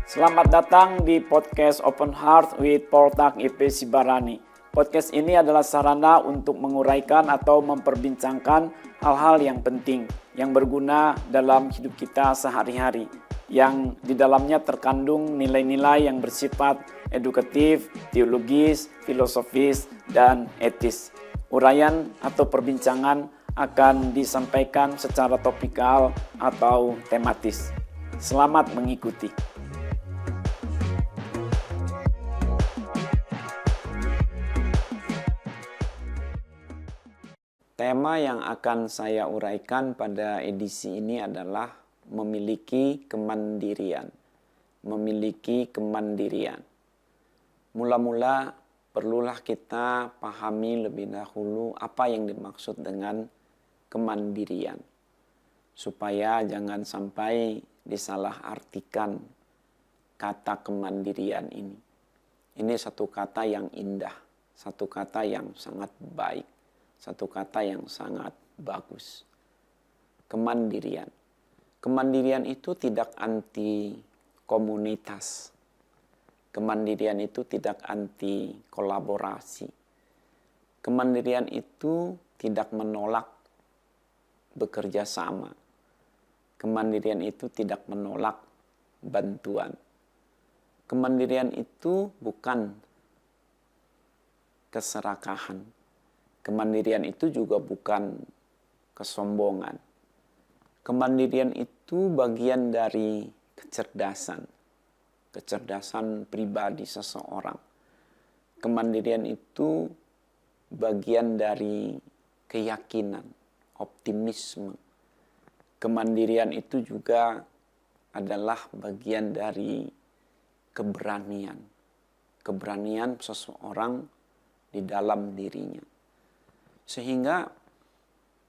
Selamat datang di podcast Open Heart with Poltak IP Sibarani. Podcast ini adalah sarana untuk menguraikan atau memperbincangkan hal-hal yang penting, yang berguna dalam hidup kita sehari-hari, yang di dalamnya terkandung nilai-nilai yang bersifat edukatif, teologis, filosofis, dan etis. Uraian atau perbincangan akan disampaikan secara topikal atau tematis. Selamat mengikuti. Tema yang akan saya uraikan pada edisi ini adalah memiliki kemandirian. Memiliki kemandirian. Mula-mula perlulah kita pahami lebih dahulu apa yang dimaksud dengan kemandirian. Supaya jangan sampai disalahartikan kata kemandirian ini. Ini satu kata yang indah, satu kata yang sangat baik, satu kata yang sangat bagus. Kemandirian. Kemandirian itu tidak anti komunitas. Kemandirian itu tidak anti kolaborasi. Kemandirian itu tidak menolak bekerja sama. Kemandirian itu tidak menolak bantuan. Kemandirian itu bukan keserakahan. Kemandirian itu juga bukan kesombongan. Kemandirian itu bagian dari kecerdasan. Kecerdasan pribadi seseorang. Kemandirian itu bagian dari keyakinan, optimisme. Kemandirian itu juga adalah bagian dari keberanian. Keberanian seseorang di dalam dirinya. Sehingga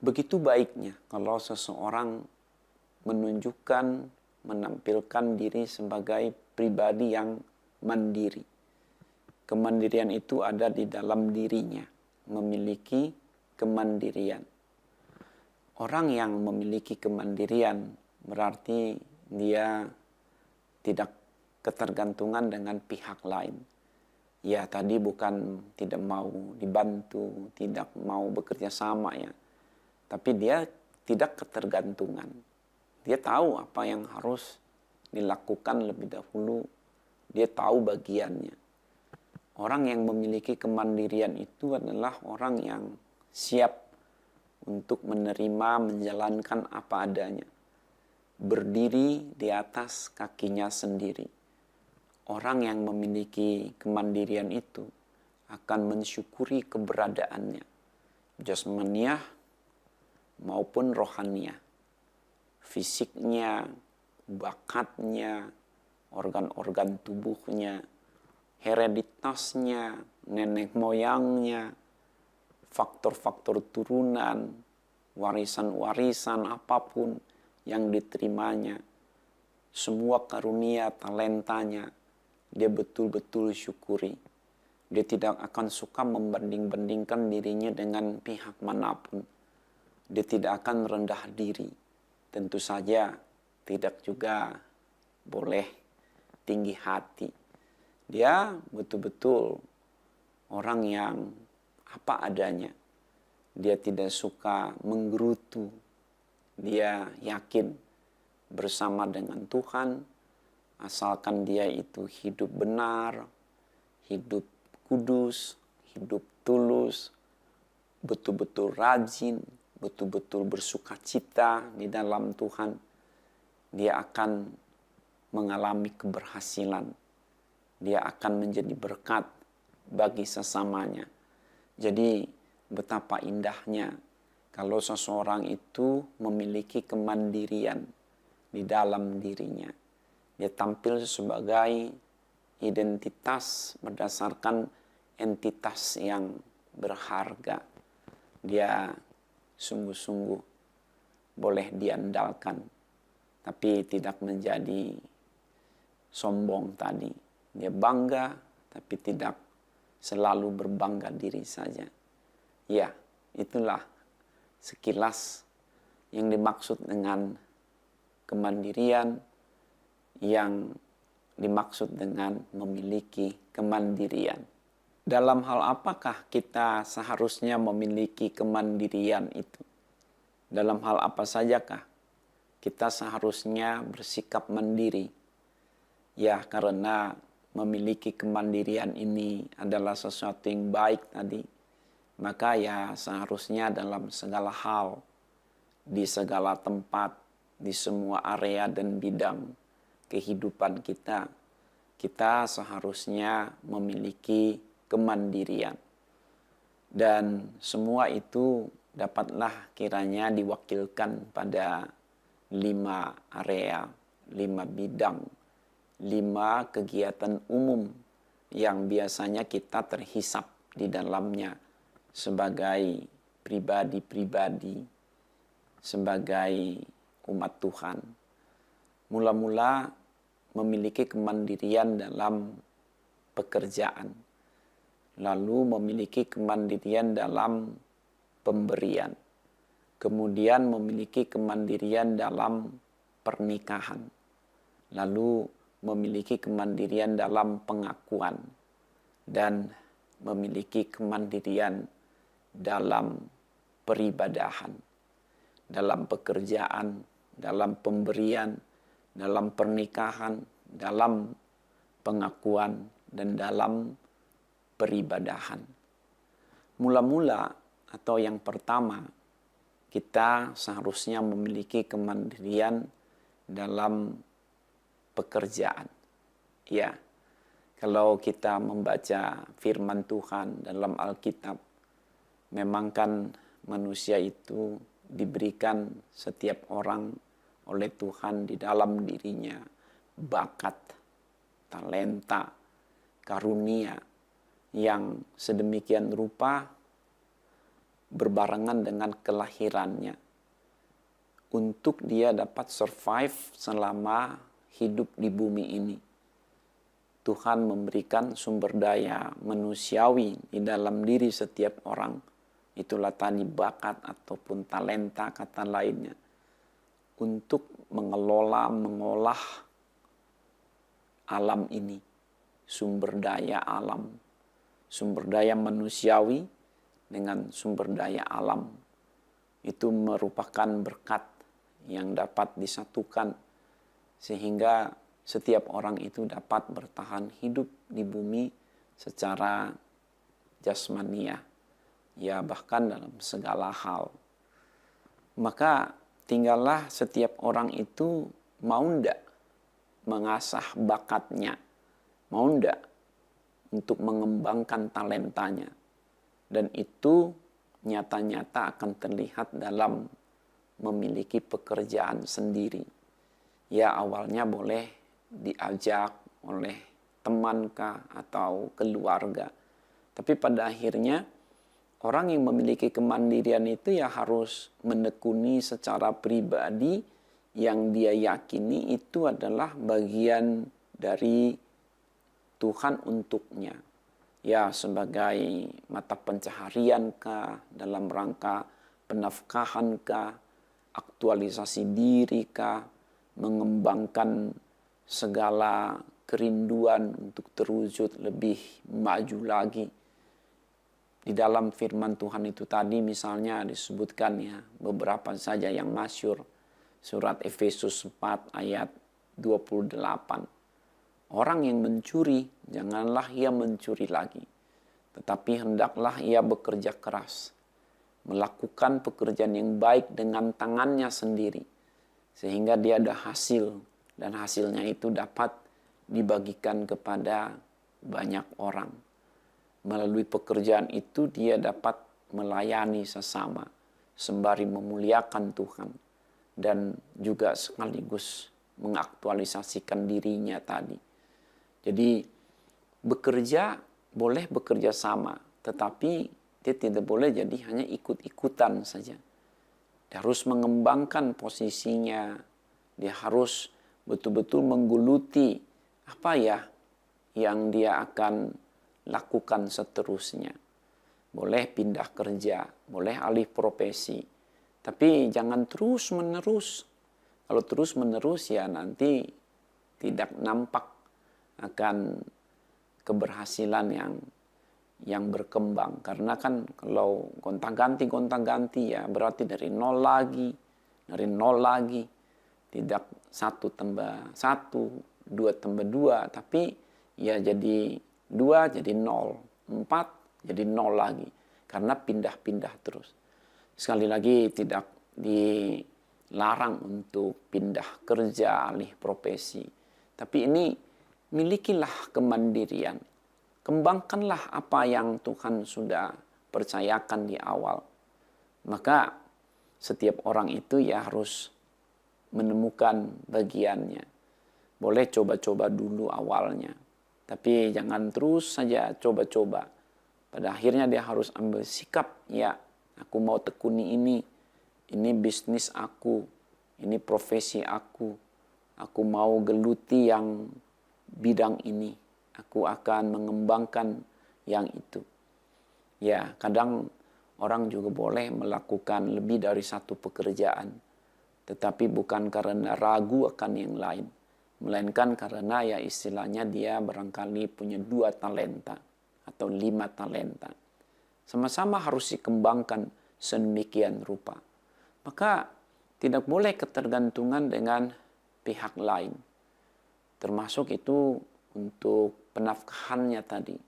begitu baiknya kalau seseorang menunjukkan, menampilkan diri sebagai pribadi yang mandiri. Kemandirian itu ada di dalam dirinya, memiliki kemandirian. Orang yang memiliki kemandirian berarti dia tidak ketergantungan dengan pihak lain. Ya, tadi bukan tidak mau dibantu, tidak mau bekerja sama ya. Tapi dia tidak ketergantungan. Dia tahu apa yang harus dilakukan lebih dahulu. Dia tahu bagiannya. Orang yang memiliki kemandirian itu adalah orang yang siap untuk menerima, menjalankan apa adanya. Berdiri di atas kakinya sendiri. Orang yang memiliki kemandirian itu akan mensyukuri keberadaannya. Jasmaniah maupun rohaniah. Fisiknya, bakatnya, organ-organ tubuhnya, hereditasnya, nenek moyangnya, faktor-faktor turunan, warisan-warisan apapun yang diterimanya, semua karunia talentanya, dia betul-betul syukuri. Dia tidak akan suka membanding-bandingkan dirinya dengan pihak manapun. Dia tidak akan rendah diri. Tentu saja tidak juga boleh tinggi hati. Dia betul-betul orang yang apa adanya. Dia tidak suka menggerutu. Dia yakin bersama dengan Tuhan, asalkan dia itu hidup benar, hidup kudus, hidup tulus, betul-betul rajin, betul-betul bersukacita di dalam Tuhan, dia akan mengalami keberhasilan. Dia akan menjadi berkat bagi sesamanya. Jadi betapa indahnya kalau seseorang itu memiliki kemandirian di dalam dirinya. Dia tampil sebagai identitas berdasarkan entitas yang berharga. Dia sungguh-sungguh boleh diandalkan, tapi tidak menjadi sombong tadi. Dia bangga, tapi tidak selalu berbangga diri saja. Ya, itulah sekilas yang dimaksud dengan kemandirian, yang dimaksud dengan memiliki kemandirian. Dalam hal apakah kita seharusnya memiliki kemandirian itu? Dalam hal apa sajakah kita seharusnya bersikap mandiri? Ya, karena memiliki kemandirian ini adalah sesuatu yang baik tadi. Maka ya seharusnya dalam segala hal, di segala tempat, di semua area dan bidang kehidupan kita, kita seharusnya memiliki kemandirian. Dan semua itu dapatlah kiranya diwakilkan pada 5 area, 5 bidang, 5 kegiatan umum yang biasanya kita terhisap di dalamnya sebagai pribadi-pribadi, sebagai umat Tuhan. Mula-mula memiliki kemandirian dalam pekerjaan, lalu memiliki kemandirian dalam pemberian, kemudian memiliki kemandirian dalam pernikahan, lalu memiliki kemandirian dalam pengakuan, dan memiliki kemandirian dalam peribadahan, dalam pekerjaan, dalam pemberian, dalam pernikahan, dalam pengakuan, dan dalam peribadahan. Mula-mula atau yang pertama, kita seharusnya memiliki kemandirian dalam pekerjaan. Ya, kalau kita membaca firman Tuhan dalam Alkitab, memang kan manusia itu diberikan setiap orang oleh Tuhan di dalam dirinya bakat, talenta, karunia yang sedemikian rupa berbarengan dengan kelahirannya untuk dia dapat survive selama hidup di bumi ini. Tuhan memberikan sumber daya manusiawi di dalam diri setiap orang. Itulah tadi bakat ataupun talenta kata lainnya. Untuk mengelola, mengolah alam ini. Sumber daya alam. Sumber daya manusiawi dengan sumber daya alam. Itu merupakan berkat yang dapat disatukan sehingga setiap orang itu dapat bertahan hidup di bumi secara jasmania, ya bahkan dalam segala hal. Maka tinggallah setiap orang itu mau ndak mengasah bakatnya, mau ndak untuk mengembangkan talentanya. Dan itu nyata-nyata akan terlihat dalam memiliki pekerjaan sendiri. Ya awalnya boleh diajak oleh temankah atau keluarga. Tapi pada akhirnya orang yang memiliki kemandirian itu ya harus menekuni secara pribadi yang dia yakini itu adalah bagian dari Tuhan untuknya. Ya sebagai mata pencaharian kah, dalam rangka penafkahan kah, aktualisasi diri kah, mengembangkan segala kerinduan untuk terwujud lebih maju lagi. Di dalam firman Tuhan itu tadi misalnya disebutkan ya beberapa saja yang masyhur. Surat Efesus 4 ayat 28. Orang yang mencuri, janganlah ia mencuri lagi. Tetapi hendaklah ia bekerja keras. Melakukan pekerjaan yang baik dengan tangannya sendiri. Sehingga dia ada hasil. Dan hasilnya itu dapat dibagikan kepada banyak orang. Melalui pekerjaan itu dia dapat melayani sesama. Sembari memuliakan Tuhan. Dan juga sekaligus mengaktualisasikan dirinya tadi. Jadi bekerja boleh bekerja sama, tetapi dia tidak boleh jadi hanya ikut-ikutan saja. Dia harus mengembangkan posisinya, dia harus betul-betul menggeluti apa ya yang dia akan lakukan seterusnya. Boleh pindah kerja, boleh alih profesi, tapi jangan terus-menerus. Kalau terus-menerus ya nanti tidak nampak akan keberhasilan yang berkembang. Karena kan kalau gonta-ganti ya berarti dari nol lagi, tidak 1 tambah 1, 2 tambah 2, tapi ya jadi 2 jadi 0, 4 jadi 0 lagi. Karena pindah-pindah terus. Sekali lagi tidak dilarang untuk pindah kerja, alih profesi. Tapi ini milikilah kemandirian. Kembangkanlah apa yang Tuhan sudah percayakan di awal. Maka setiap orang itu ya harus menemukan bagiannya. Boleh coba-coba dulu awalnya. Tapi jangan terus saja coba-coba. Pada akhirnya dia harus ambil sikap. Ya, aku mau tekuni ini. Ini bisnis aku. Ini profesi aku. Aku mau geluti yang bidang ini. Aku akan mengembangkan yang itu. Ya, kadang orang juga boleh melakukan lebih dari 1 pekerjaan. Tetapi bukan karena ragu akan yang lain. Melainkan karena ya istilahnya dia barangkali punya 2 talenta atau 5 talenta. Sama-sama harus dikembangkan sedemikian rupa. Maka tidak boleh ketergantungan dengan pihak lain. Termasuk itu untuk penafkahannya tadi.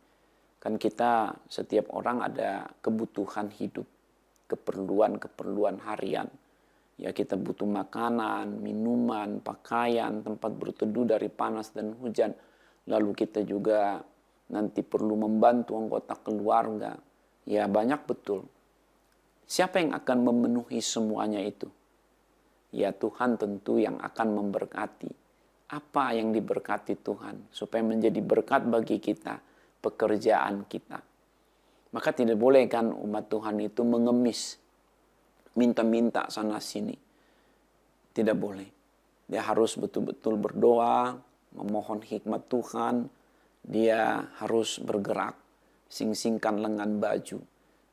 Kan kita setiap orang ada kebutuhan hidup, keperluan harian. Ya kita butuh makanan, minuman, pakaian, tempat berteduh dari panas dan hujan. Lalu kita juga nanti perlu membantu anggota keluarga. Ya banyak betul. Siapa yang akan memenuhi semuanya itu? Ya Tuhan tentu yang akan memberkati. Apa yang diberkati Tuhan supaya menjadi berkat bagi kita, pekerjaan kita. Maka tidak boleh kan umat Tuhan itu mengemis, minta-minta sana sini. Tidak boleh. Dia harus betul-betul berdoa, memohon hikmat Tuhan. Dia harus bergerak, sing-singkan lengan baju,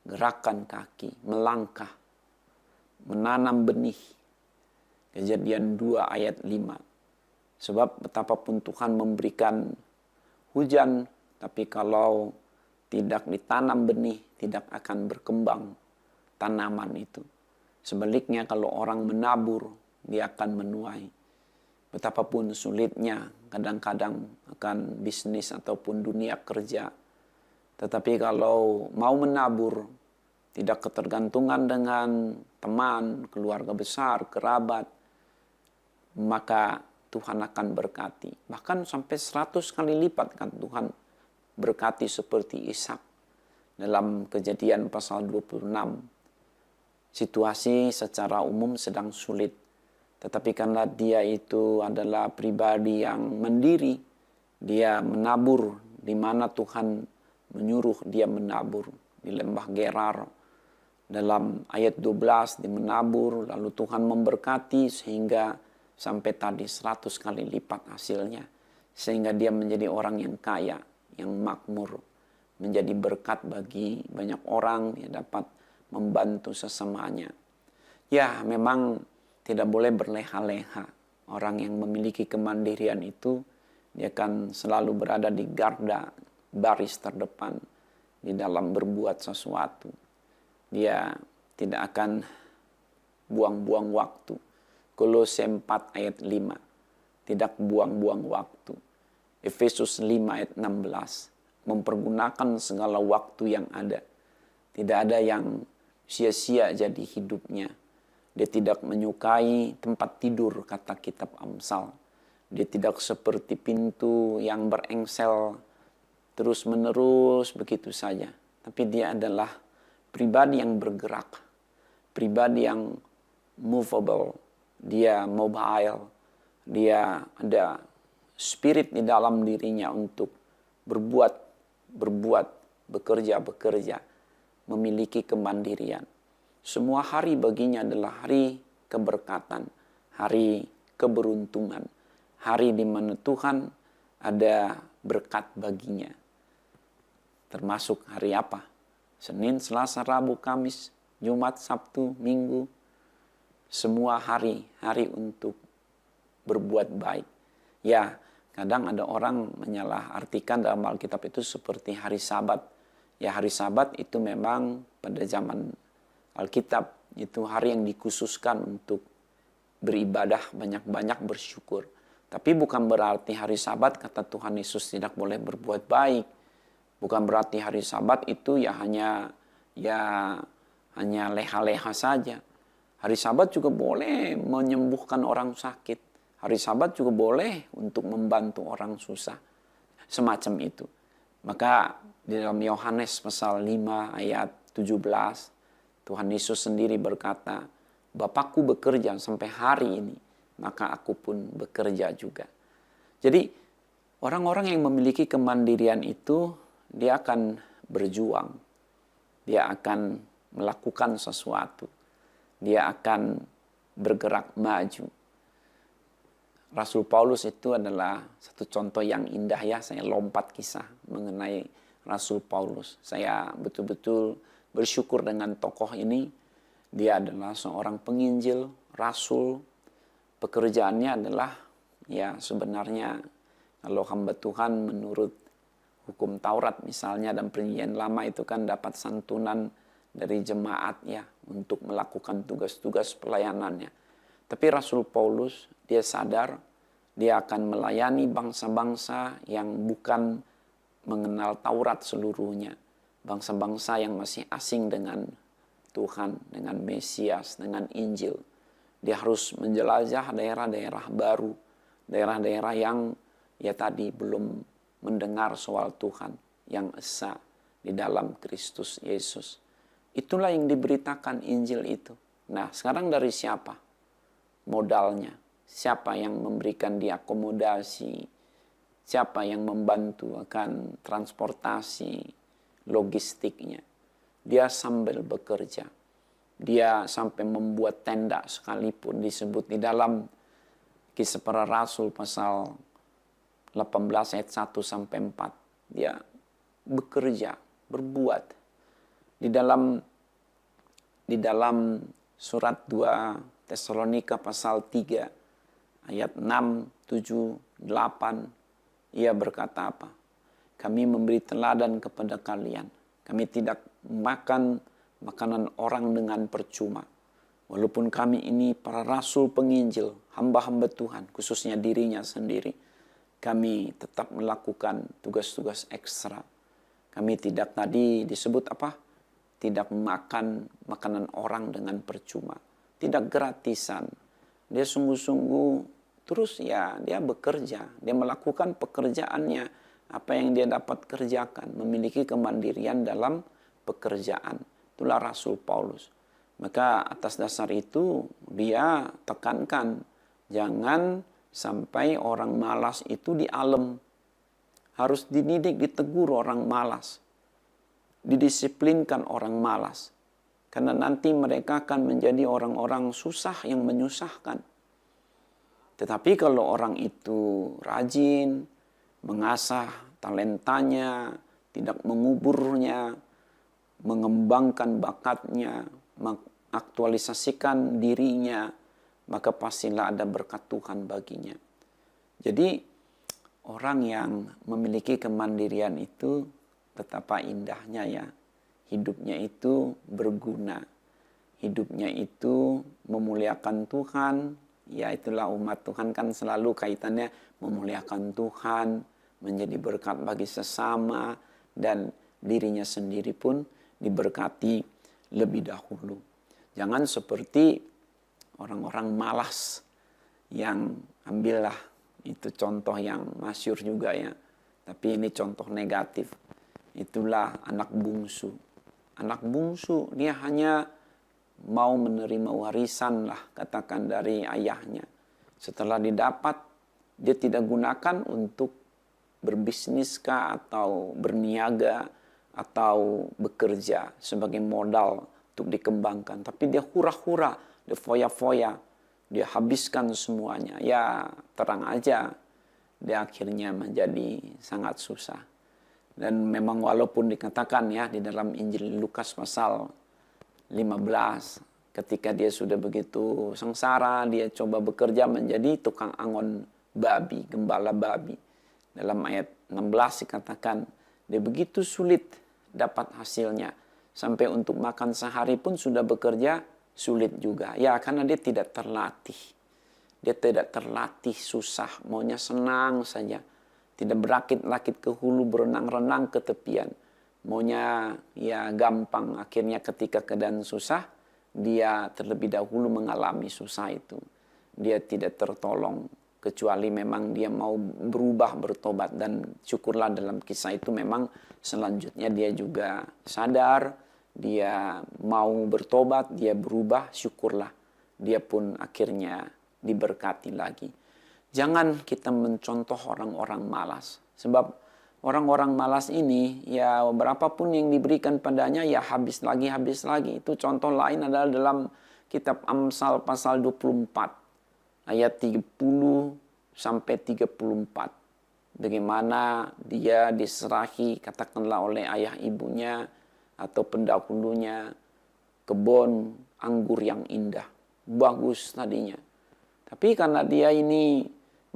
gerakan kaki, melangkah, menanam benih. Kejadian 2 ayat 5. Sebab betapapun Tuhan memberikan hujan, tapi kalau tidak ditanam benih, tidak akan berkembang tanaman itu. Sebaliknya kalau orang menabur, dia akan menuai. Betapapun sulitnya kadang-kadang akan bisnis ataupun dunia kerja. Tetapi kalau mau menabur, tidak ketergantungan dengan teman, keluarga besar, kerabat, maka Tuhan akan berkati. Bahkan sampai 100 kali lipat kan Tuhan berkati seperti Ishak. Dalam Kejadian pasal 26. Situasi secara umum sedang sulit. Tetapi karena dia itu adalah pribadi yang mandiri. Dia menabur di mana Tuhan menyuruh dia menabur. Di lembah Gerar. Dalam ayat 12 dia menabur. Lalu Tuhan memberkati sehingga sampai tadi 100 kali lipat hasilnya. Sehingga dia menjadi orang yang kaya, yang makmur. Menjadi berkat bagi banyak orang yang dapat membantu sesamanya. Ya memang tidak boleh berleha-leha. Orang yang memiliki kemandirian itu, dia akan selalu berada di garda baris terdepan di dalam berbuat sesuatu. Dia tidak akan buang-buang waktu. Kolose 4 ayat 5. Tidak buang-buang waktu. Efesus 5 ayat 16. Mempergunakan segala waktu yang ada. Tidak ada yang sia-sia jadi hidupnya. Dia tidak menyukai tempat tidur, kata kitab Amsal. Dia tidak seperti pintu yang berengsel terus-menerus begitu saja. Tapi dia adalah pribadi yang bergerak. Pribadi yang movable. Dia mobile, dia ada spirit di dalam dirinya untuk berbuat, bekerja, memiliki kemandirian. Semua hari baginya adalah hari keberkatan, hari keberuntungan, hari di mana Tuhan ada berkat baginya. Termasuk hari apa? Senin, Selasa, Rabu, Kamis, Jumat, Sabtu, Minggu. Semua hari untuk berbuat baik. Ya, Kadang ada orang menyalahartikan dalam Alkitab itu seperti hari Sabat. Ya, hari Sabat itu memang pada zaman Alkitab itu hari yang dikhususkan untuk beribadah, banyak-banyak bersyukur. Tapi bukan berarti hari Sabat kata Tuhan Yesus tidak boleh berbuat baik. Bukan berarti hari Sabat itu hanya leha-leha saja. Hari Sabat juga boleh menyembuhkan orang sakit. Hari Sabat juga boleh untuk membantu orang susah. Semacam itu. Maka di dalam Yohanes pasal 5 ayat 17, Tuhan Yesus sendiri berkata, Bapakku bekerja sampai hari ini, maka aku pun bekerja juga. Jadi orang-orang yang memiliki kemandirian itu, dia akan berjuang. Dia akan melakukan sesuatu. Dia akan bergerak maju. Rasul Paulus itu adalah satu contoh yang indah ya. Saya lompat kisah mengenai Rasul Paulus. Saya betul-betul bersyukur dengan tokoh ini. Dia adalah seorang penginjil, rasul. Pekerjaannya adalah ya sebenarnya kalau hamba Tuhan menurut hukum Taurat misalnya dan Perjanjian Lama itu kan dapat santunan dari jemaat ya untuk melakukan tugas-tugas pelayanannya. Tapi Rasul Paulus dia sadar dia akan melayani bangsa-bangsa yang bukan mengenal Taurat seluruhnya. Bangsa-bangsa yang masih asing dengan Tuhan, dengan Mesias, dengan Injil. Dia harus menjelajah daerah-daerah baru, daerah-daerah yang ya tadi belum mendengar soal Tuhan yang esa di dalam Kristus Yesus. Itulah yang diberitakan Injil itu. Nah, sekarang dari siapa modalnya? Siapa yang memberikan dia akomodasi? Siapa yang membantu akan transportasi, logistiknya? Dia sambil bekerja. Dia sampai membuat tenda sekalipun disebut di dalam Kisah Para Rasul pasal 18 ayat 1 sampai 4. Dia bekerja, berbuat. Di dalam surat 2 Tesalonika pasal 3 ayat 6, 7, 8 ia berkata apa? Kami memberi teladan kepada kalian. Kami tidak makan makanan orang dengan percuma. Walaupun kami ini para rasul penginjil, hamba-hamba Tuhan, khususnya dirinya sendiri, kami tetap melakukan tugas-tugas ekstra. Kami tidak tadi disebut apa? Tidak makan makanan orang dengan percuma. Tidak gratisan. Dia sungguh-sungguh terus ya dia bekerja. Dia melakukan pekerjaannya. Apa yang dia dapat kerjakan. Memiliki kemandirian dalam pekerjaan. Itulah Rasul Paulus. Maka atas dasar itu dia tekankan. Jangan sampai orang malas itu dialem. Harus dididik, ditegur orang malas. Didisiplinkan orang malas. Karena nanti mereka akan menjadi orang-orang susah yang menyusahkan. Tetapi kalau orang itu rajin, mengasah talentanya, tidak menguburnya, mengembangkan bakatnya, mengaktualisasikan dirinya, maka pastilah ada berkat Tuhan baginya. Jadi orang yang memiliki kemandirian itu betapa indahnya ya. Hidupnya itu berguna. Hidupnya itu memuliakan Tuhan. Ya itulah umat Tuhan kan selalu kaitannya memuliakan Tuhan. Menjadi berkat bagi sesama. Dan dirinya sendiri pun diberkati lebih dahulu. Jangan seperti orang-orang malas. Yang ambillah itu contoh yang masyhur juga ya. Tapi ini contoh negatif. Itulah anak bungsu. Anak bungsu dia hanya mau menerima warisan lah katakan dari ayahnya. Setelah didapat dia tidak gunakan untuk berbisnis kah atau berniaga atau bekerja sebagai modal untuk dikembangkan. Tapi dia hura-hura, dia foya-foya, dia habiskan semuanya. Ya terang aja dia akhirnya menjadi sangat susah. Dan memang walaupun dikatakan ya di dalam Injil Lukas pasal 15 ketika dia sudah begitu sengsara, dia coba bekerja menjadi tukang angon babi, gembala babi. Dalam ayat 16 dikatakan, dia begitu sulit dapat hasilnya. Sampai untuk makan sehari pun sudah bekerja sulit juga. Ya, karena dia tidak terlatih. Dia tidak terlatih, susah, maunya senang saja. Tidak berakit-rakit ke hulu, berenang-renang ke tepian. Maunya ya gampang, akhirnya ketika keadaan susah, dia terlebih dahulu mengalami susah itu. Dia tidak tertolong, kecuali memang dia mau berubah, bertobat. Dan syukurlah dalam kisah itu memang selanjutnya dia juga sadar, dia mau bertobat, dia berubah, syukurlah. Dia pun akhirnya diberkati lagi. Jangan kita mencontoh orang-orang malas. Sebab orang-orang malas ini, ya berapapun yang diberikan padanya, ya habis lagi, habis lagi. Itu contoh lain adalah dalam kitab Amsal pasal 24. Ayat 30 sampai 34. Bagaimana dia diserahi, katakanlah oleh ayah ibunya atau pendahulunya, kebun anggur yang indah. Bagus tadinya. Tapi karena dia ini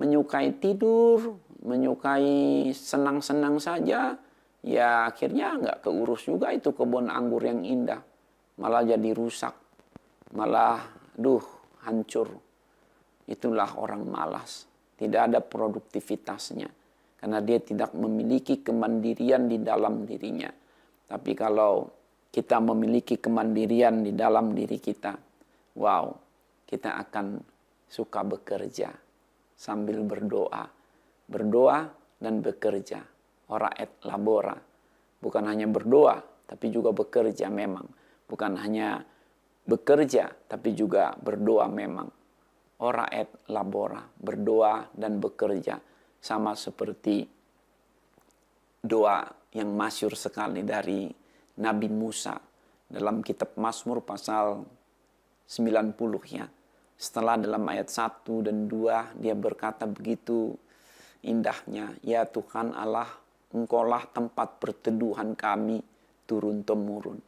menyukai tidur, menyukai senang-senang saja, ya akhirnya nggak keurus juga itu kebun anggur yang indah. Malah jadi rusak, malah hancur. Itulah orang malas, tidak ada produktivitasnya. Karena dia tidak memiliki kemandirian di dalam dirinya. Tapi kalau kita memiliki kemandirian di dalam diri kita, wow, kita akan suka bekerja sambil berdoa. Berdoa dan bekerja. Ora et labora. Bukan hanya berdoa, tapi juga bekerja memang. Bukan hanya bekerja, tapi juga berdoa memang. Ora et labora. Berdoa dan bekerja. Sama seperti doa yang masyhur sekali dari Nabi Musa. Dalam kitab Mazmur pasal 90 ya. Setelah dalam ayat 1 dan 2 dia berkata begitu indahnya, ya Tuhan Allah, Engkaulah tempat perteduhan kami turun-temurun.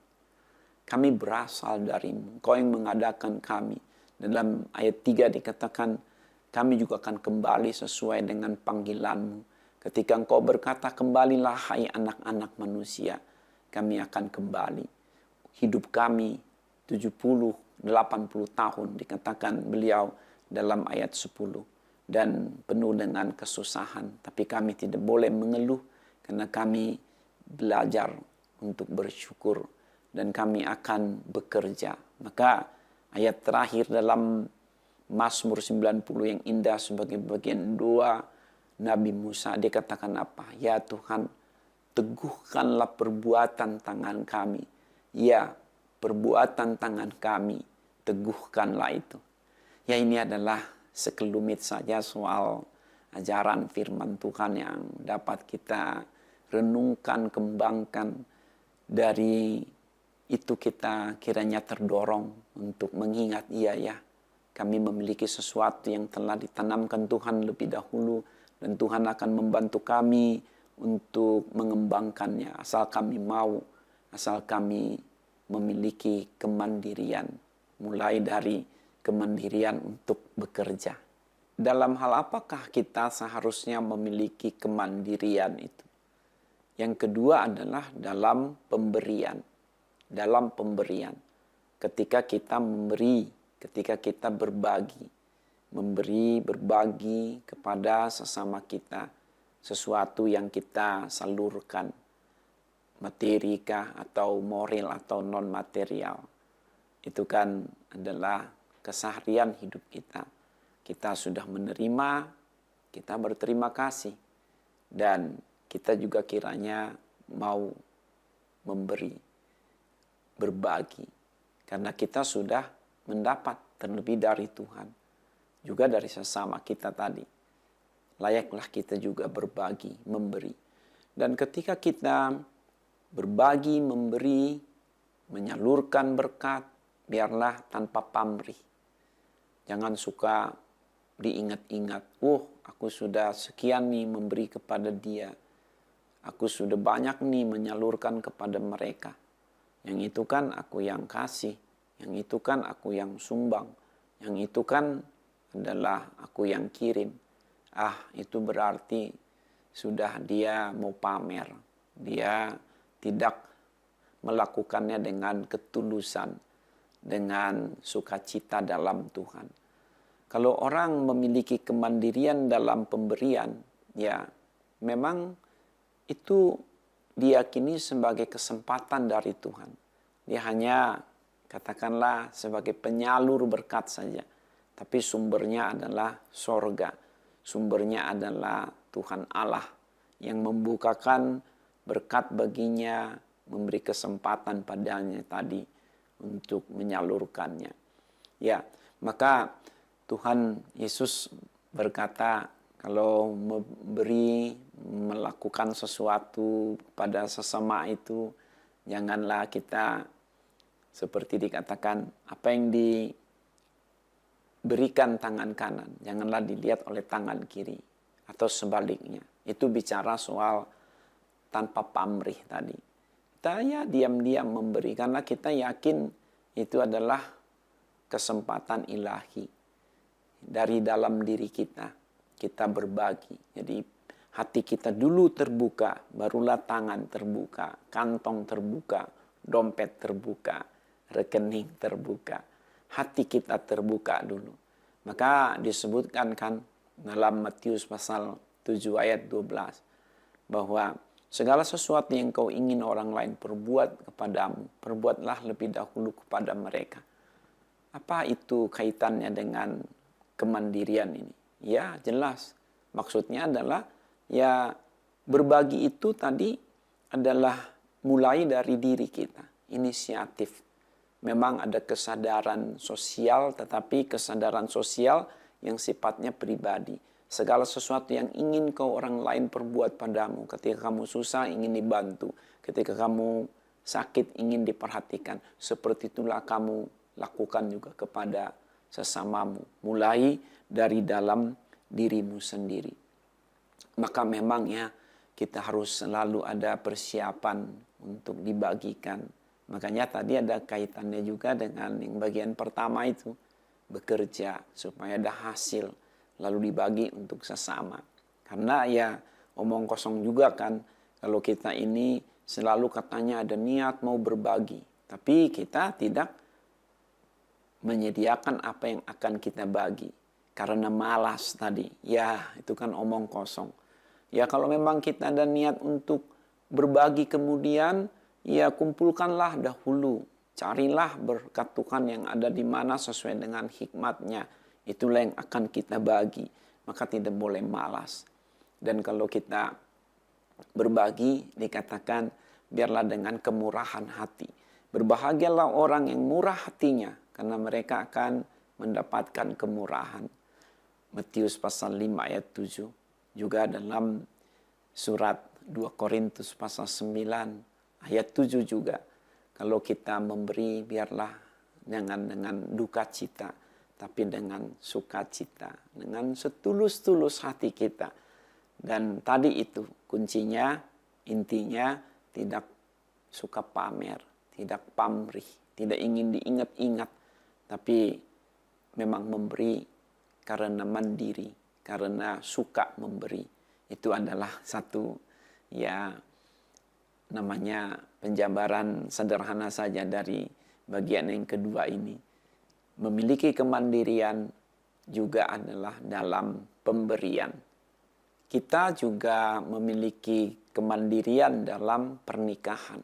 Kami berasal darimu, Engkau yang mengadakan kami. Dalam ayat 3 dikatakan, kami juga akan kembali sesuai dengan panggilanmu. Ketika Engkau berkata, kembalilah hai anak-anak manusia, kami akan kembali. Hidup kami 70, 80 tahun dikatakan beliau dalam ayat 10. Dan penuh dengan kesusahan. Tapi kami tidak boleh mengeluh karena kami belajar untuk bersyukur. Dan kami akan bekerja. Maka ayat terakhir dalam Mazmur 90 yang indah sebagai bagian doa Nabi Musa, dia katakan apa? Ya Tuhan, teguhkanlah perbuatan tangan kami. Ya, perbuatan tangan kami, teguhkanlah itu. Ya, ini adalah sekelumit saja soal ajaran firman Tuhan yang dapat kita renungkan, kembangkan. Dari itu kita kiranya terdorong untuk mengingat, ya, kami memiliki sesuatu yang telah ditanamkan Tuhan lebih dahulu. Dan Tuhan akan membantu kami untuk mengembangkannya. Asal kami mau, asal kami memiliki kemandirian. Mulai dari kemandirian untuk bekerja. Dalam hal apakah kita seharusnya memiliki kemandirian itu? Yang kedua adalah dalam pemberian. Dalam pemberian. Ketika kita memberi, ketika kita berbagi, memberi, berbagi kepada sesama kita sesuatu yang kita salurkan, materikah atau moral atau non material, itu kan adalah keseharian hidup kita. Kita sudah menerima, kita berterima kasih, dan kita juga kiranya mau memberi, berbagi, karena kita sudah mendapat terlebih dari Tuhan, juga dari sesama kita tadi. Layaklah kita juga berbagi, memberi. Dan ketika kita berbagi, memberi, menyalurkan berkat, biarlah tanpa pamrih. Jangan suka diingat-ingat, aku sudah sekian nih memberi kepada dia. Aku sudah banyak nih menyalurkan kepada mereka. Yang itu kan aku yang kasih. Yang itu kan aku yang sumbang. Yang itu kan adalah aku yang kirim. itu berarti sudah dia mau pamer. Dia tidak melakukannya dengan ketulusan, dengan sukacita dalam Tuhan. Kalau orang memiliki kemandirian dalam pemberian, ya memang itu diyakini sebagai kesempatan dari Tuhan. Dia hanya katakanlah sebagai penyalur berkat saja. Tapi sumbernya adalah sorga. Sumbernya adalah Tuhan Allah yang membukakan berkat baginya, memberi kesempatan padanya tadi untuk menyalurkannya. Ya, maka Tuhan Yesus berkata, kalau memberi, melakukan sesuatu pada sesama itu, janganlah kita seperti dikatakan, apa yang diberikan tangan kanan, janganlah dilihat oleh tangan kiri. Atau sebaliknya. Itu bicara soal tanpa pamrih tadi. Kita ya diam-diam memberi, karena kita yakin itu adalah kesempatan ilahi. Dari dalam diri kita berbagi. Jadi hati kita dulu terbuka, barulah tangan terbuka, kantong terbuka, dompet terbuka, rekening terbuka. Hati kita terbuka dulu. Maka disebutkan kan dalam Matius pasal 7 ayat 12 bahwa segala sesuatu yang kau ingin orang lain perbuat kepadamu, perbuatlah lebih dahulu kepada mereka. Apa itu kaitannya dengan kemandirian ini? Ya jelas. Maksudnya adalah ya berbagi itu tadi adalah mulai dari diri kita. Inisiatif. Memang ada kesadaran sosial, tetapi kesadaran sosial yang sifatnya pribadi. Segala sesuatu yang ingin kau orang lain perbuat padamu. Ketika kamu susah ingin dibantu. Ketika kamu sakit ingin diperhatikan. Seperti itulah kamu lakukan juga kepada sesamamu. Mulai dari dalam dirimu sendiri. Maka memang ya kita harus selalu ada persiapan untuk dibagikan. Makanya tadi ada kaitannya juga dengan yang bagian pertama itu. Bekerja supaya ada hasil. Lalu dibagi untuk sesama. Karena ya omong kosong juga kan. Kalau kita ini selalu katanya ada niat mau berbagi. Tapi kita tidak menyediakan apa yang akan kita bagi. Karena malas tadi. Ya itu kan omong kosong. Ya kalau memang kita ada niat untuk berbagi kemudian. Ya kumpulkanlah dahulu. Carilah berkat Tuhan yang ada di mana sesuai dengan hikmatnya. Itulah yang akan kita bagi. Maka tidak boleh malas. Dan kalau kita berbagi dikatakan biarlah dengan kemurahan hati. Berbahagialah orang yang murah hatinya. Karena mereka akan mendapatkan kemurahan. Matius pasal 5 ayat 7. Juga dalam surat 2 Korintus pasal 9 ayat 7 juga. Kalau kita memberi biarlah jangan dengan duka cita. Tapi dengan sukacita. Dengan setulus-tulus hati kita. Dan tadi itu kuncinya, intinya tidak suka pamer. Tidak pamrih. Tidak ingin diingat-ingat. Tapi memang memberi karena mandiri. Karena suka memberi. Itu adalah satu ya namanya penjabaran sederhana saja dari bagian yang kedua ini. Memiliki kemandirian juga adalah dalam pemberian. Kita juga memiliki kemandirian dalam pernikahan.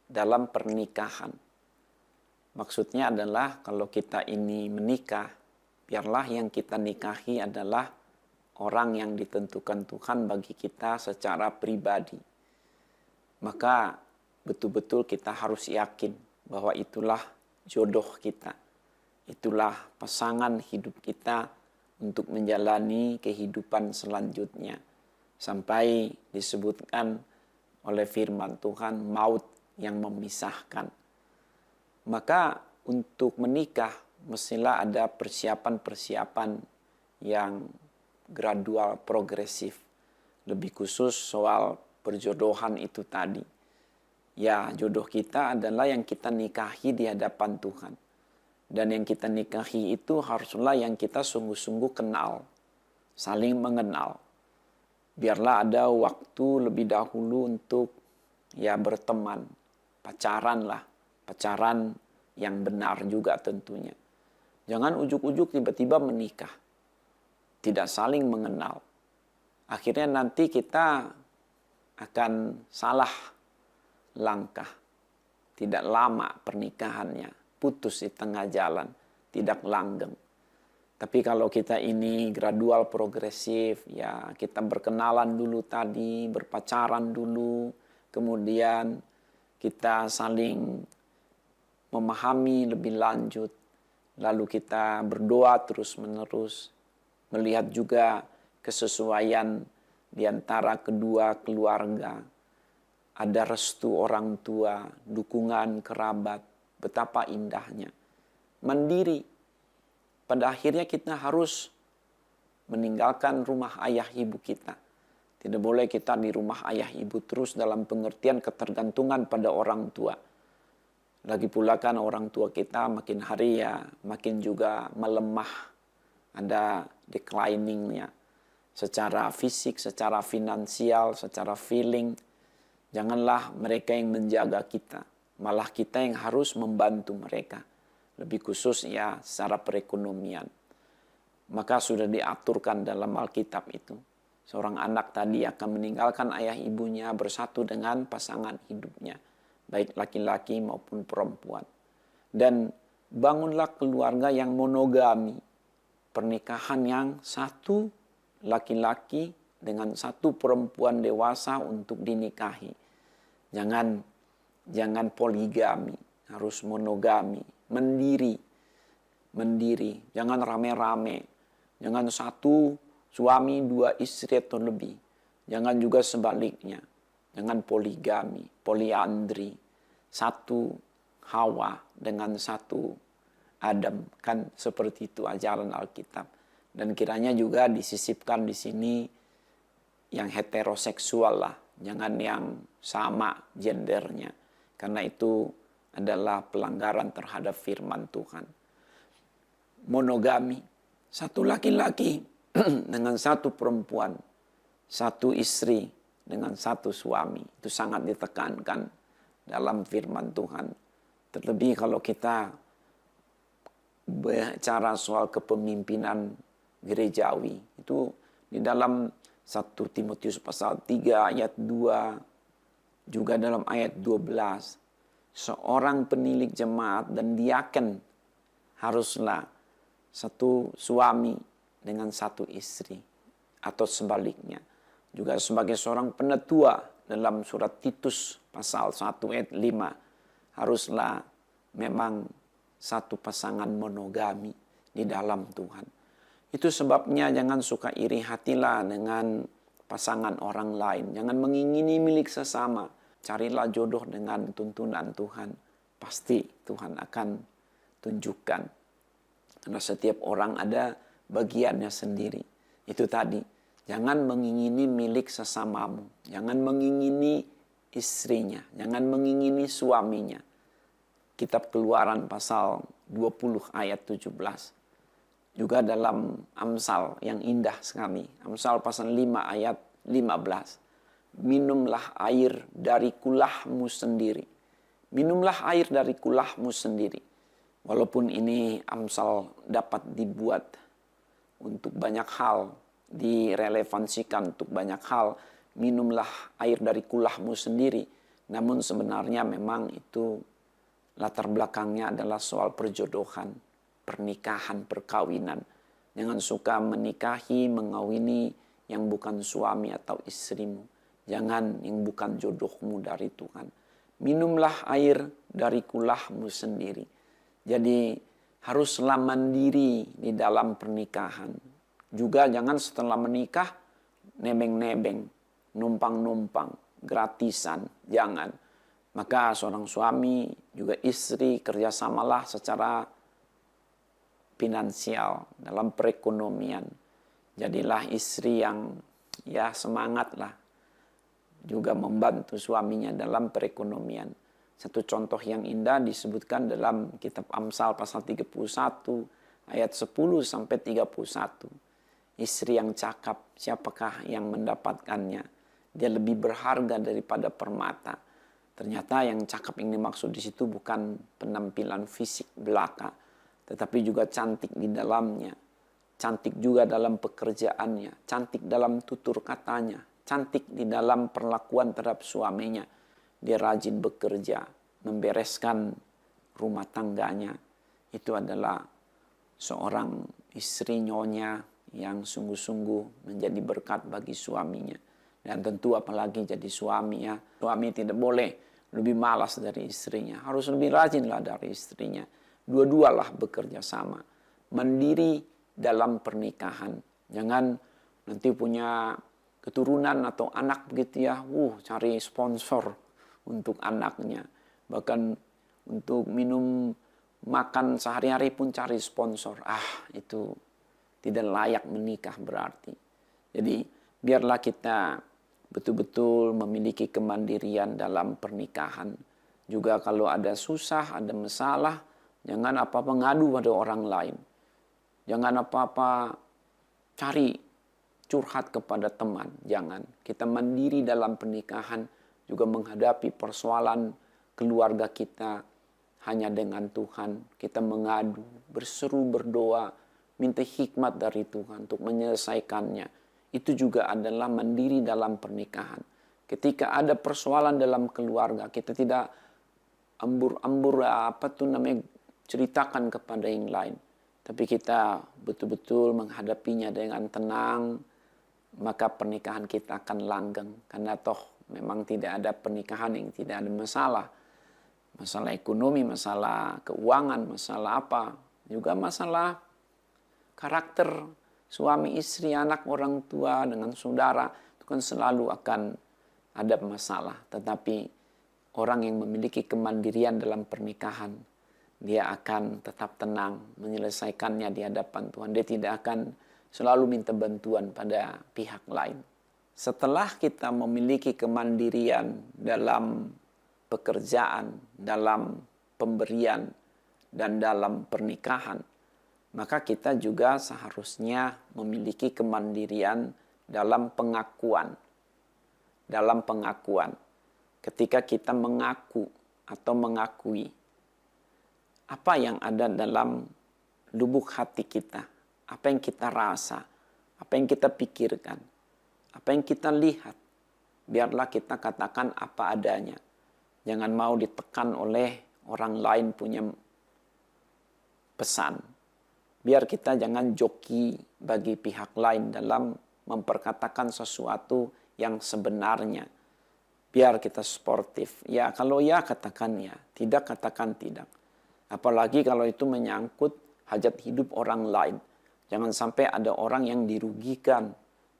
Dalam pernikahan. Maksudnya adalah kalau kita ini menikah, biarlah yang kita nikahi adalah orang yang ditentukan Tuhan bagi kita secara pribadi. Maka betul-betul kita harus yakin bahwa itulah jodoh kita. Itulah pasangan hidup kita untuk menjalani kehidupan selanjutnya. Sampai disebutkan oleh firman Tuhan, maut yang memisahkan. Maka untuk menikah mestilah ada persiapan-persiapan yang gradual, progresif. Lebih khusus soal perjodohan itu tadi. Ya, jodoh kita adalah yang kita nikahi di hadapan Tuhan. Dan yang kita nikahi itu haruslah yang kita sungguh-sungguh kenal. saling mengenal. Biarlah ada waktu lebih dahulu untuk berteman, pacaran yang benar juga tentunya. Jangan ujuk-ujuk tiba-tiba menikah, tidak saling mengenal. Akhirnya nanti kita akan salah langkah. Tidak lama pernikahannya, putus di tengah jalan, tidak langgeng. Tapi kalau kita ini gradual progresif, kita berkenalan dulu tadi, berpacaran dulu, kemudian kita saling memahami lebih lanjut, lalu kita berdoa terus-menerus, melihat juga kesesuaian di antara kedua keluarga. Ada restu orang tua, dukungan kerabat, betapa indahnya. Mandiri. Pada akhirnya kita harus meninggalkan rumah ayah ibu kita. Tidak boleh kita di rumah ayah ibu terus dalam pengertian ketergantungan pada orang tua. Lagi pula kan orang tua kita makin hari makin juga melemah. Ada decliningnya. Secara fisik, secara finansial, secara feeling. Janganlah mereka yang menjaga kita. Malah kita yang harus membantu mereka. Lebih khusus secara perekonomian. Maka sudah diaturkan dalam Alkitab itu. Seorang anak tadi akan meninggalkan ayah ibunya bersatu dengan pasangan hidupnya. Baik laki-laki maupun perempuan. Dan bangunlah keluarga yang monogami. Pernikahan yang satu laki-laki dengan satu perempuan dewasa untuk dinikahi. Jangan poligami, harus monogami. Mendiri, jangan rame-rame, jangan satu suami 2 istri atau lebih, jangan juga sebaliknya, jangan poligami, poliandri, satu Hawa dengan satu Adam, kan seperti itu ajaran Alkitab. Dan kiranya juga disisipkan di sini yang heteroseksual lah, jangan yang sama gendernya, karena itu adalah pelanggaran terhadap firman Tuhan. Monogami, satu laki-laki dengan satu perempuan, satu istri dengan satu suami. Itu sangat ditekankan dalam firman Tuhan. Terlebih kalau kita bicara soal kepemimpinan gerejawi. Itu di dalam 1 Timotius pasal 3 ayat 2, juga dalam ayat 12. Seorang penilik jemaat dan diaken haruslah satu suami dengan satu istri atau sebaliknya. Juga sebagai seorang penetua dalam surat Titus pasal 1 ayat 5 haruslah memang satu pasangan monogami di dalam Tuhan. Itu sebabnya jangan suka iri hatilah dengan pasangan orang lain. Jangan mengingini milik sesama. Carilah jodoh dengan tuntunan Tuhan. Pasti Tuhan akan tunjukkan. Karena setiap orang ada bagiannya sendiri. Itu tadi. Jangan mengingini milik sesamamu. Jangan mengingini istrinya. Jangan mengingini suaminya. Kitab Keluaran pasal 20 ayat 17. Juga dalam Amsal yang indah sekali. Amsal pasal 5 ayat 15. Minumlah air dari kulahmu sendiri. Minumlah air dari kulahmu sendiri. Walaupun ini Amsal dapat dibuat untuk banyak hal, direlevansikan untuk banyak hal. Minumlah air dari kulahmu sendiri. Namun sebenarnya memang itu latar belakangnya adalah soal perjodohan, pernikahan, perkawinan. Jangan suka menikahi, mengawini yang bukan suami atau istrimu. Jangan yang bukan jodohmu dari Tuhan. Minumlah air dari kulahmu sendiri. Jadi haruslah mandiri di dalam pernikahan. Juga jangan setelah menikah nebeng-nebeng, numpang-numpang, gratisan. Jangan. Maka seorang suami juga istri kerjasamalah secara finansial dalam perekonomian. Jadilah istri yang semangatlah. Juga membantu suaminya dalam perekonomian. Satu contoh yang indah disebutkan dalam kitab Amsal pasal 31 ayat 10 sampai 31. istri yang cakap, siapakah yang mendapatkannya? Dia lebih berharga daripada permata. Ternyata yang cakap yang dimaksud di situ bukan penampilan fisik belaka, tetapi juga cantik di dalamnya. Cantik juga dalam pekerjaannya, cantik dalam tutur katanya, cantik di dalam perlakuan terhadap suaminya. Dia rajin bekerja, membereskan rumah tangganya. Itu adalah seorang istri nyonya yang sungguh-sungguh menjadi berkat bagi suaminya. Dan tentu apalagi jadi suami ya. Suami tidak boleh lebih malas dari istrinya. Harus lebih rajinlah dari istrinya. Dua-dualah bekerja sama. Mandiri dalam pernikahan. Jangan nanti punya keturunan atau anak begitu ya. Cari sponsor untuk anaknya. Bahkan untuk minum makan sehari-hari pun cari sponsor. Itu tidak layak menikah berarti. Jadi biarlah kita betul-betul memiliki kemandirian dalam pernikahan. Juga kalau ada susah, ada masalah, jangan apa-apa ngadu pada orang lain. Jangan apa-apa cari curhat kepada teman. Jangan. Kita mandiri dalam pernikahan, juga menghadapi persoalan keluarga kita hanya dengan Tuhan. Kita mengadu, berseru, berdoa, minta hikmat dari Tuhan untuk menyelesaikannya. Itu juga adalah mandiri dalam pernikahan. Ketika ada persoalan dalam keluarga, kita tidak ambur-ambur ceritakan kepada yang lain. Tapi kita betul-betul menghadapinya dengan tenang, maka pernikahan kita akan langgeng. Karena toh memang tidak ada pernikahan yang tidak ada masalah. Masalah ekonomi, masalah keuangan, masalah apa. Juga masalah karakter suami, istri, anak, orang tua, dengan saudara, itu kan selalu akan ada masalah. Tetapi orang yang memiliki kemandirian dalam pernikahan, dia akan tetap tenang menyelesaikannya di hadapan Tuhan. Dia tidak akan selalu minta bantuan pada pihak lain. Setelah kita memiliki kemandirian dalam pekerjaan, dalam pemberian, dan dalam pernikahan, maka kita juga seharusnya memiliki kemandirian dalam pengakuan. Dalam pengakuan. Ketika kita mengaku atau mengakui apa yang ada dalam lubuk hati kita, apa yang kita rasa, apa yang kita pikirkan, apa yang kita lihat, biarlah kita katakan apa adanya. Jangan mau ditekan oleh orang lain punya pesan. Biar kita jangan joki bagi pihak lain dalam memperkatakan sesuatu yang sebenarnya. Biar kita sportif. Ya, kalau ya katakan ya, tidak katakan tidak. Apalagi kalau itu menyangkut hajat hidup orang lain. Jangan sampai ada orang yang dirugikan,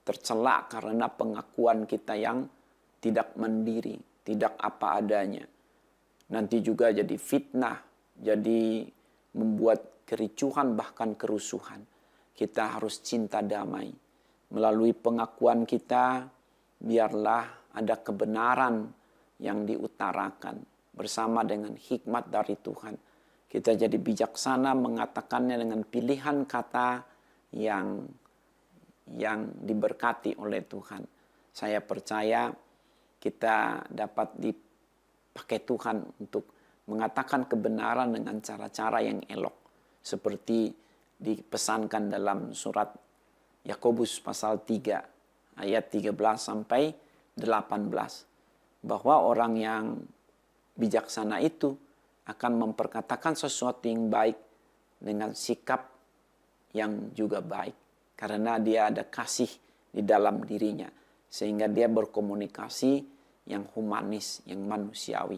tercela karena pengakuan kita yang tidak mandiri, tidak apa adanya. Nanti juga jadi fitnah, jadi membuat kericuhan bahkan kerusuhan. Kita harus cinta damai. Melalui pengakuan kita, biarlah ada kebenaran yang diutarakan bersama dengan hikmat dari Tuhan. Kita jadi bijaksana mengatakannya dengan pilihan kata yang diberkati oleh Tuhan. Saya percaya kita dapat dipakai Tuhan untuk mengatakan kebenaran dengan cara-cara yang elok. Seperti dipesankan dalam surat Yakobus pasal 3 ayat 13 sampai 18. Bahwa orang yang bijaksana itu akan memperkatakan sesuatu yang baik dengan sikap yang juga baik. Karena dia ada kasih di dalam dirinya. Sehingga dia berkomunikasi yang humanis, yang manusiawi.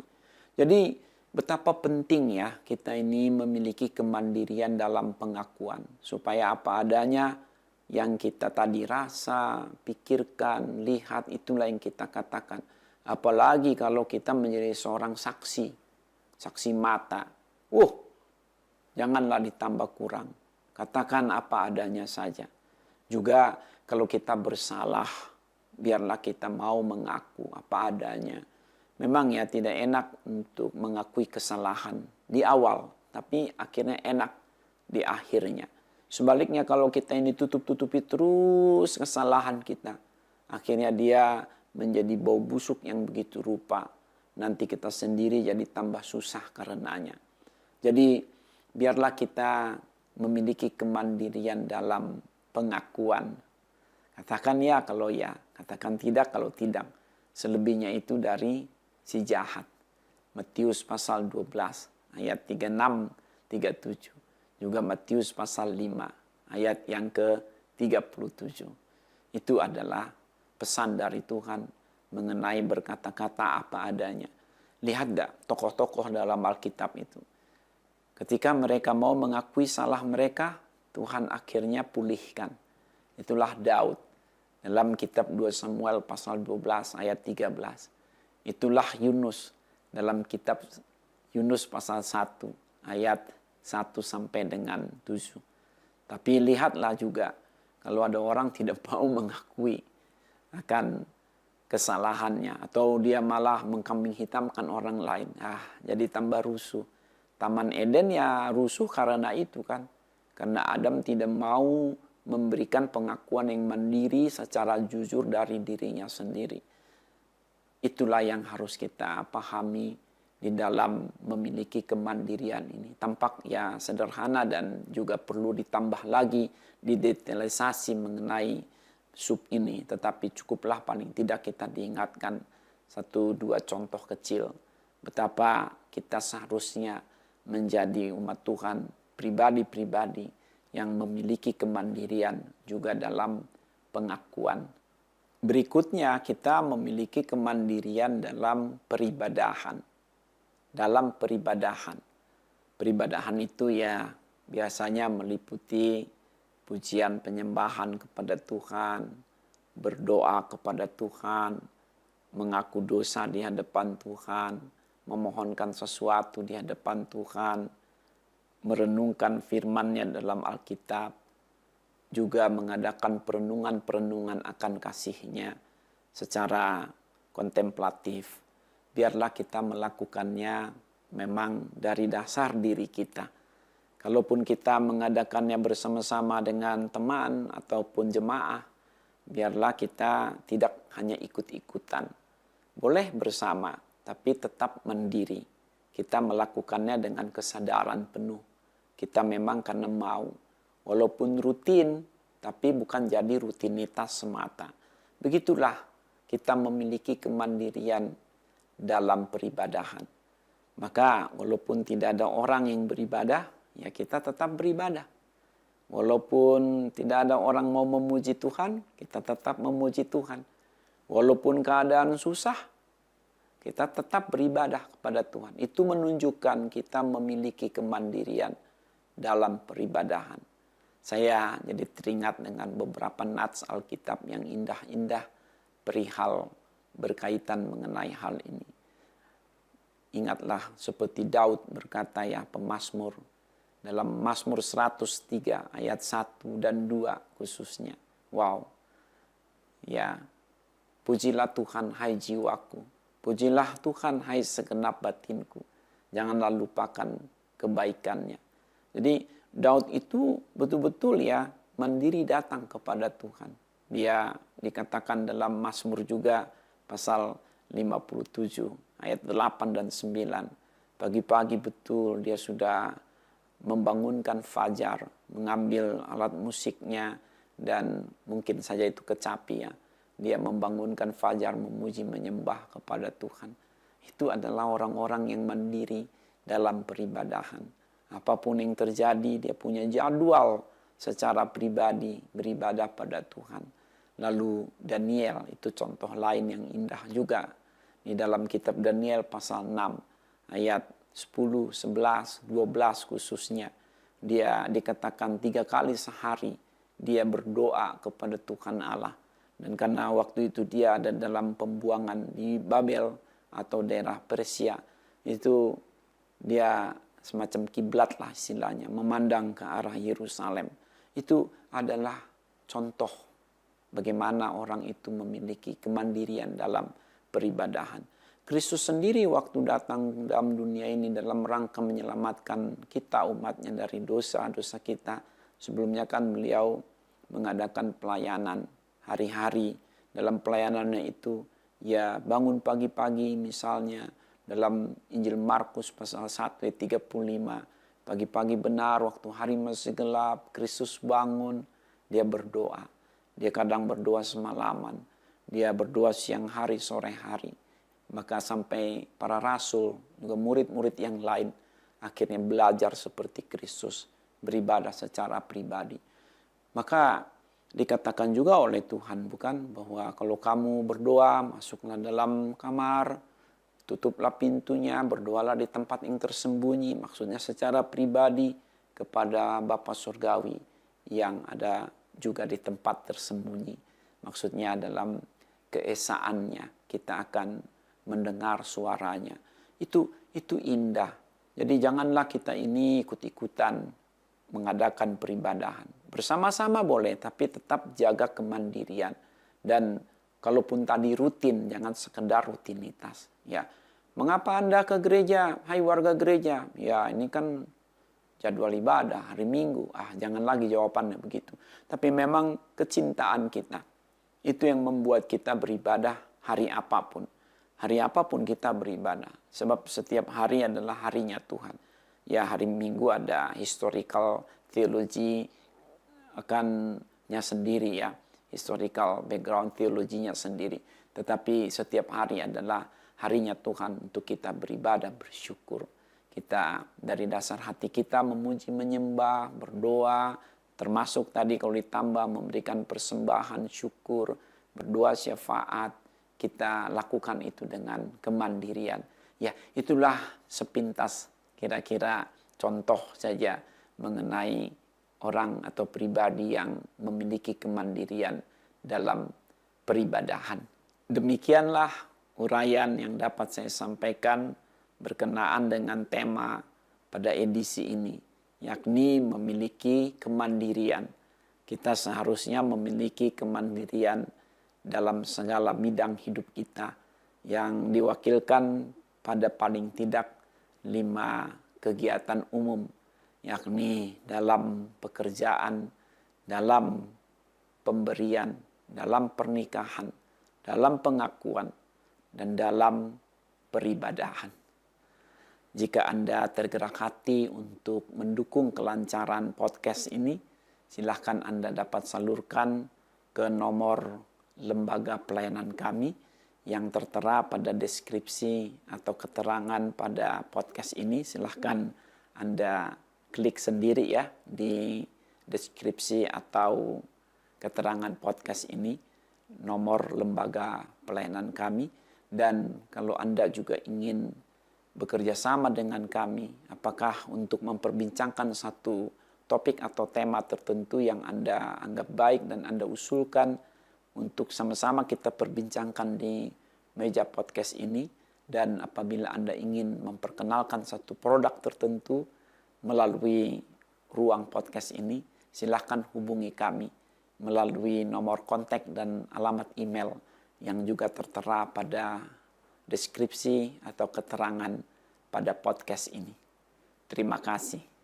Jadi betapa penting ya kita ini memiliki kemandirian dalam pengakuan. Supaya apa adanya yang kita tadi rasa, pikirkan, lihat, itulah yang kita katakan. Apalagi kalau kita menjadi seorang saksi, saksi mata. Janganlah ditambah kurang. Katakan apa adanya saja. Juga kalau kita bersalah, biarlah kita mau mengaku apa adanya. Memang ya tidak enak untuk mengakui kesalahan di awal, tapi akhirnya enak di akhirnya. Sebaliknya kalau kita ini tutup-tutupi terus kesalahan kita, akhirnya dia menjadi bau busuk yang begitu rupa. Nanti kita sendiri jadi tambah susah karenanya. Jadi biarlah kita memiliki kemandirian dalam pengakuan. Katakan ya kalau ya, katakan tidak kalau tidak. Selebihnya itu dari si jahat. Matius pasal 12 ayat 36, 37. Juga Matius pasal 5 ayat yang ke-37. Itu adalah pesan dari Tuhan mengenai berkata-kata apa adanya. Lihat dah tokoh-tokoh dalam Alkitab itu. Ketika mereka mau mengakui salah mereka, Tuhan akhirnya pulihkan. Itulah Daud. Dalam kitab 2 Samuel pasal 12 ayat 13. Itulah Yunus dalam kitab Yunus pasal 1 ayat 1 sampai dengan 7. Tapi lihatlah juga kalau ada orang tidak mau mengakui akan kesalahannya atau dia malah mengkambing hitamkan orang lain. Jadi tambah rusuh. Taman Eden ya rusuh karena itu kan. Karena Adam tidak mau memberikan pengakuan yang mandiri secara jujur dari dirinya sendiri. Itulah yang harus kita pahami di dalam memiliki kemandirian ini. Tampak ya sederhana dan juga perlu ditambah lagi didetailisasi mengenai sub ini. Tetapi cukuplah paling tidak kita diingatkan 1-2 contoh kecil. Betapa kita seharusnya menjadi umat Tuhan pribadi-pribadi yang memiliki kemandirian juga dalam pengakuan. Berikutnya kita memiliki kemandirian dalam peribadahan. Dalam peribadahan. Peribadahan itu ya biasanya meliputi pujian penyembahan kepada Tuhan, berdoa kepada Tuhan, mengaku dosa di hadapan Tuhan, memohonkan sesuatu di hadapan Tuhan, merenungkan firman-Nya dalam Alkitab, juga mengadakan perenungan-perenungan akan kasih-Nya secara kontemplatif. Biarlah kita melakukannya memang dari dasar diri kita. Kalaupun kita mengadakannya bersama-sama dengan teman ataupun jemaah, biarlah kita tidak hanya ikut-ikutan. Boleh bersama, tapi tetap mandiri. Kita melakukannya dengan kesadaran penuh. Kita memang karena mau. Walaupun rutin, tapi bukan jadi rutinitas semata. Begitulah kita memiliki kemandirian dalam peribadahan. Maka walaupun tidak ada orang yang beribadah, ya kita tetap beribadah. Walaupun tidak ada orang mau memuji Tuhan, kita tetap memuji Tuhan. Walaupun keadaan susah, kita tetap beribadah kepada Tuhan. Itu menunjukkan kita memiliki kemandirian dalam peribadahan. Saya jadi teringat dengan beberapa nats Alkitab yang indah-indah perihal berkaitan mengenai hal ini. Ingatlah seperti Daud berkata ya pemazmur dalam Mazmur 103 ayat 1 dan 2 khususnya. Wow. Ya. Pujilah Tuhan hai jiwaku. Pujilah Tuhan hai segenap batinku. Janganlah lupakan kebaikannya. Jadi Daud itu betul-betul ya mandiri datang kepada Tuhan. Dia dikatakan dalam Mazmur juga pasal 57 ayat 8 dan 9. Pagi-pagi betul dia sudah membangunkan fajar, mengambil alat musiknya dan mungkin saja itu kecapi ya. Dia membangunkan fajar memuji menyembah kepada Tuhan. Itu adalah orang-orang yang mandiri dalam peribadahan. Apapun yang terjadi dia punya jadwal secara pribadi beribadah pada Tuhan. Lalu Daniel itu contoh lain yang indah juga. Di dalam kitab Daniel pasal 6 ayat 10, 11, 12 khususnya. Dia dikatakan 3 kali sehari dia berdoa kepada Tuhan Allah. Dan karena waktu itu dia ada dalam pembuangan di Babel atau daerah Persia. Itu dia semacam kiblat lah istilahnya. Memandang ke arah Yerusalem. Itu adalah contoh bagaimana orang itu memiliki kemandirian dalam peribadahan. Kristus sendiri waktu datang dalam dunia ini dalam rangka menyelamatkan kita umatnya dari dosa-dosa kita. Sebelumnya kan beliau mengadakan pelayanan hari-hari. Dalam pelayanannya itu ya bangun pagi-pagi misalnya dalam Injil Markus pasal 1 ayat 35. Pagi-pagi benar waktu hari masih gelap, Kristus bangun, dia berdoa. Dia kadang berdoa semalaman. Dia berdoa siang hari, sore hari. Maka sampai para rasul, juga murid-murid yang lain, akhirnya belajar seperti Kristus, beribadah secara pribadi. Maka dikatakan juga oleh Tuhan, bukan? Bahwa kalau kamu berdoa, masuklah dalam kamar, tutuplah pintunya, berdoalah di tempat yang tersembunyi. Maksudnya secara pribadi kepada Bapa Surgawi yang ada juga di tempat tersembunyi. Maksudnya dalam keesaannya kita akan mendengar suaranya. Itu indah. Jadi janganlah kita ini ikut-ikutan mengadakan peribadahan. Bersama-sama boleh, tapi tetap jaga kemandirian. Dan kalaupun tadi rutin, jangan sekedar rutinitas. Ya, mengapa Anda ke gereja? Hai warga gereja. Ya, ini kan jadwal ibadah hari Minggu. Jangan lagi jawabannya begitu. Tapi memang kecintaan kita itu yang membuat kita beribadah hari apapun. Hari apapun kita beribadah. Sebab setiap hari adalah harinya Tuhan. Ya, hari Minggu ada historical theology akannya sendiri ya. Historical background teologinya sendiri. Tetapi setiap hari adalah harinya Tuhan untuk kita beribadah, bersyukur. Kita dari dasar hati kita memuji, menyembah, berdoa. Termasuk tadi kalau ditambah memberikan persembahan, syukur, berdoa syafaat. Kita lakukan itu dengan kemandirian. Ya, itulah sepintas kira-kira contoh saja mengenai orang atau pribadi yang memiliki kemandirian dalam peribadahan. Demikianlah uraian yang dapat saya sampaikan berkenaan dengan tema pada edisi ini, yakni memiliki kemandirian. Kita seharusnya memiliki kemandirian dalam segala bidang hidup kita yang diwakilkan pada paling tidak 5 kegiatan umum, yakni dalam pekerjaan, dalam pemberian, dalam pernikahan, dalam pengakuan, dan dalam peribadahan. Jika Anda tergerak hati untuk mendukung kelancaran podcast ini, silahkan Anda dapat salurkan ke nomor lembaga pelayanan kami yang tertera pada deskripsi atau keterangan pada podcast ini. Silahkan Anda klik sendiri ya di deskripsi atau keterangan podcast ini, nomor lembaga pelayanan kami. Dan kalau Anda juga ingin bekerja sama dengan kami, apakah untuk memperbincangkan satu topik atau tema tertentu yang Anda anggap baik dan Anda usulkan, untuk sama-sama kita perbincangkan di meja podcast ini. Dan apabila Anda ingin memperkenalkan satu produk tertentu melalui ruang podcast ini, silahkan hubungi kami melalui nomor kontak dan alamat email yang juga tertera pada deskripsi atau keterangan pada podcast ini. Terima kasih.